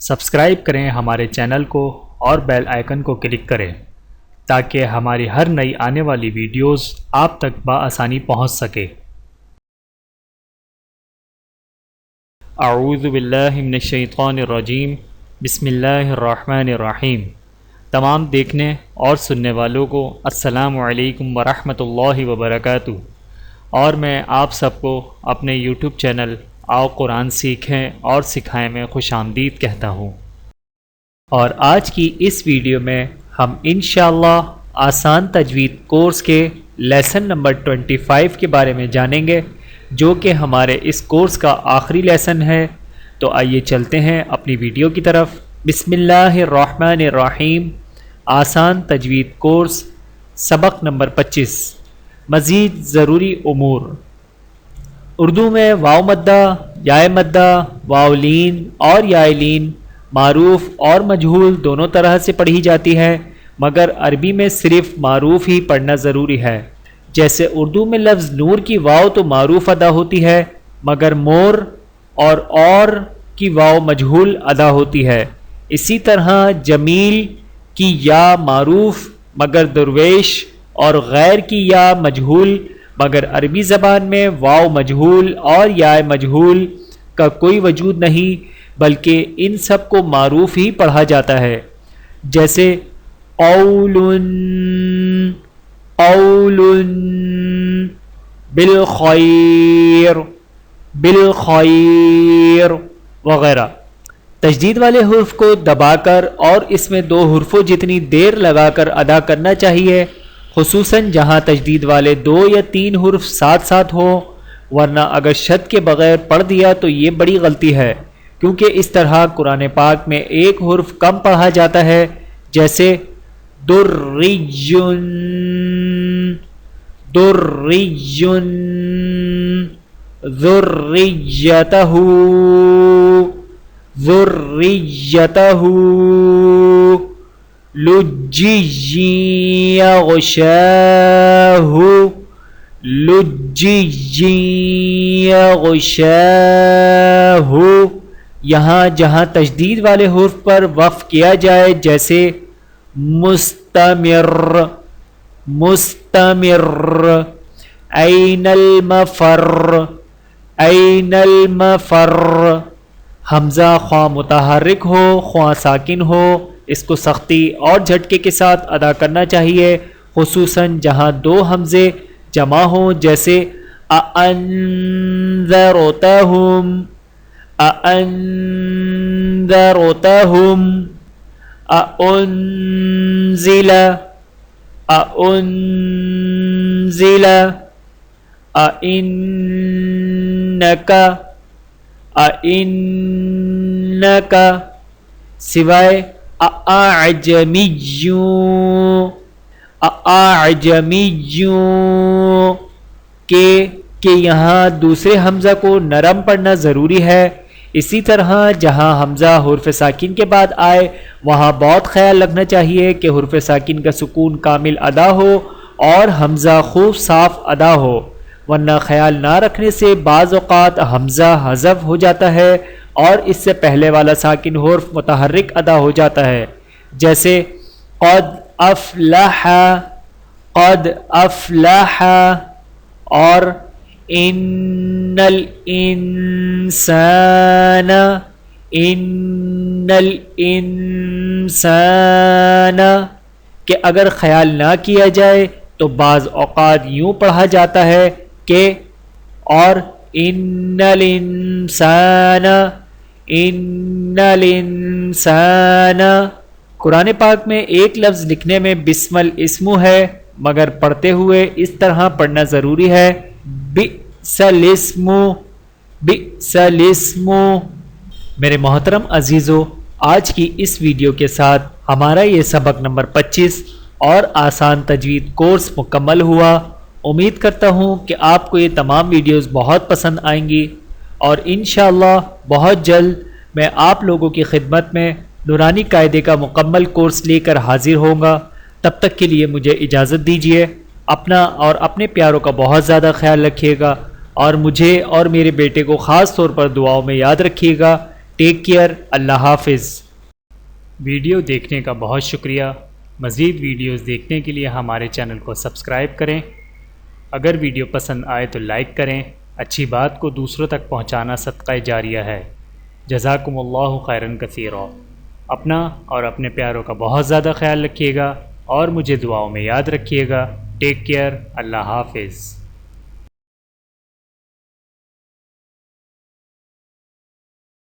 Subscribe کریں ہمارے channel کو اور بیل آئیکن کو کلک کریں تاکہ ہماری ہر نئی آنے والی ویڈیوز آپ تک بآسانی پہنچ سکے۔ اعوذ باللہ من الشیطان الرجیم، بسم اللہ الرحمن الرحیم۔ تمام دیکھنے اور سننے والوں کو السلام علیکم ورحمۃ اللہ وبرکاتہ، اور میں آپ سب کو اپنے یوٹیوب چینل آؤ قرآن سیکھیں اور سکھائیں میں خوش آمدید کہتا ہوں۔ اور آج کی اس ویڈیو میں ہم انشاءاللہ آسان تجوید کورس کے لیسن نمبر 25 کے بارے میں جانیں گے، جو کہ ہمارے اس کورس کا آخری لیسن ہے۔ تو آئیے چلتے ہیں اپنی ویڈیو کی طرف۔ بسم اللہ الرحمن الرحیم، آسان تجوید کورس، سبق نمبر 25، مزید ضروری امور۔ اردو میں واو مدہ، یائے مدہ، واو لین اور یائے لین معروف اور مجہول دونوں طرح سے پڑھی جاتی ہے، مگر عربی میں صرف معروف ہی پڑھنا ضروری ہے۔ جیسے اردو میں لفظ نور کی واو تو معروف ادا ہوتی ہے، مگر مور اور کی واو مجہول ادا ہوتی ہے۔ اسی طرح جمیل کی یا معروف مگر درویش اور غیر کی یا مجہول، مگر عربی زبان میں واو مجہول اور یا مجہول کا کوئی وجود نہیں، بلکہ ان سب کو معروف ہی پڑھا جاتا ہے۔ جیسے قول بالخیر وغیرہ۔ تشدید والے حرف کو دبا کر اور اس میں دو حرفوں جتنی دیر لگا کر ادا کرنا چاہیے، خصوصاً جہاں تشدید والے 2 یا 3 حرف ساتھ ساتھ ہوں، ورنہ اگر شد کے بغیر پڑھ دیا تو یہ بڑی غلطی ہے، کیونکہ اس طرح قرآن پاک میں ایک حرف کم پڑھا جاتا ہے، جیسے درِّیٌّ ذُرِّیَّتَہُ لُجِّیٌّ یغشاہ۔ یہاں جہاں تشدید والے حرف پر وقف کیا جائے، جیسے مستمر، این المفر، حمزہ خواہ متحرک ہو خواہ ساکن ہو، اس کو سختی اور جھٹکے کے ساتھ ادا کرنا چاہیے، خصوصاً جہاں 2 حمزے جمع ہوں، جیسے اَأَنذَرْتَهُمْ، أَأُنزِلَ، أَإِنَّكَ، سوائے أَأَعْجَمِيٌّ کہ یہاں دوسرے حمزہ کو نرم پڑھنا ضروری ہے۔ اسی طرح جہاں حمزہ حرف ساکن کے بعد آئے، وہاں بہت خیال رکھنا چاہیے کہ حرف ساکن کا سکون کامل ادا ہو اور حمزہ خوب صاف ادا ہو، ورنہ خیال نہ رکھنے سے بعض اوقات حمزہ حذف ہو جاتا ہے اور اس سے پہلے والا ساکن حرف متحرک ادا ہو جاتا ہے، جیسے قد افلح اور ان الانسان کہ اگر خیال نہ کیا جائے تو بعض اوقات یوں پڑھا جاتا ہے کہ اور ان الانسان۔ قرآن پاک میں ایک لفظ لکھنے میں بسم الاسم ہے، مگر پڑھتے ہوئے اس طرح پڑھنا ضروری ہے، بئس الاسم۔ میرے محترم عزیزو، آج کی اس ویڈیو کے ساتھ ہمارا یہ سبق نمبر 25 اور آسان تجوید کورس مکمل ہوا۔ امید کرتا ہوں کہ آپ کو یہ تمام ویڈیوز بہت پسند آئیں گی، اور انشاءاللہ بہت جلد میں آپ لوگوں کی خدمت میں نورانی قاعدے کا مکمل کورس لے کر حاضر ہوں گا۔ تب تک کے لیے مجھے اجازت دیجیے۔ اپنا اور اپنے پیاروں کا بہت زیادہ خیال رکھیے گا، اور مجھے اور میرے بیٹے کو خاص طور پر دعاؤں میں یاد رکھیے گا۔ ٹیک کیئر، اللہ حافظ۔ ویڈیو دیکھنے کا بہت شکریہ۔ مزید ویڈیوز دیکھنے کے لیے ہمارے چینل کو سبسکرائب کریں۔ اگر ویڈیو پسند آئے تو لائک کریں۔ اچھی بات کو دوسروں تک پہنچانا صدقہ جاریہ ہے۔ جزاکم اللہ خیرا کثیرا۔ اپنا اور اپنے پیاروں کا بہت زیادہ خیال رکھیے گا اور مجھے دعاؤں میں یاد رکھیے گا۔ ٹیک کیئر، اللہ حافظ۔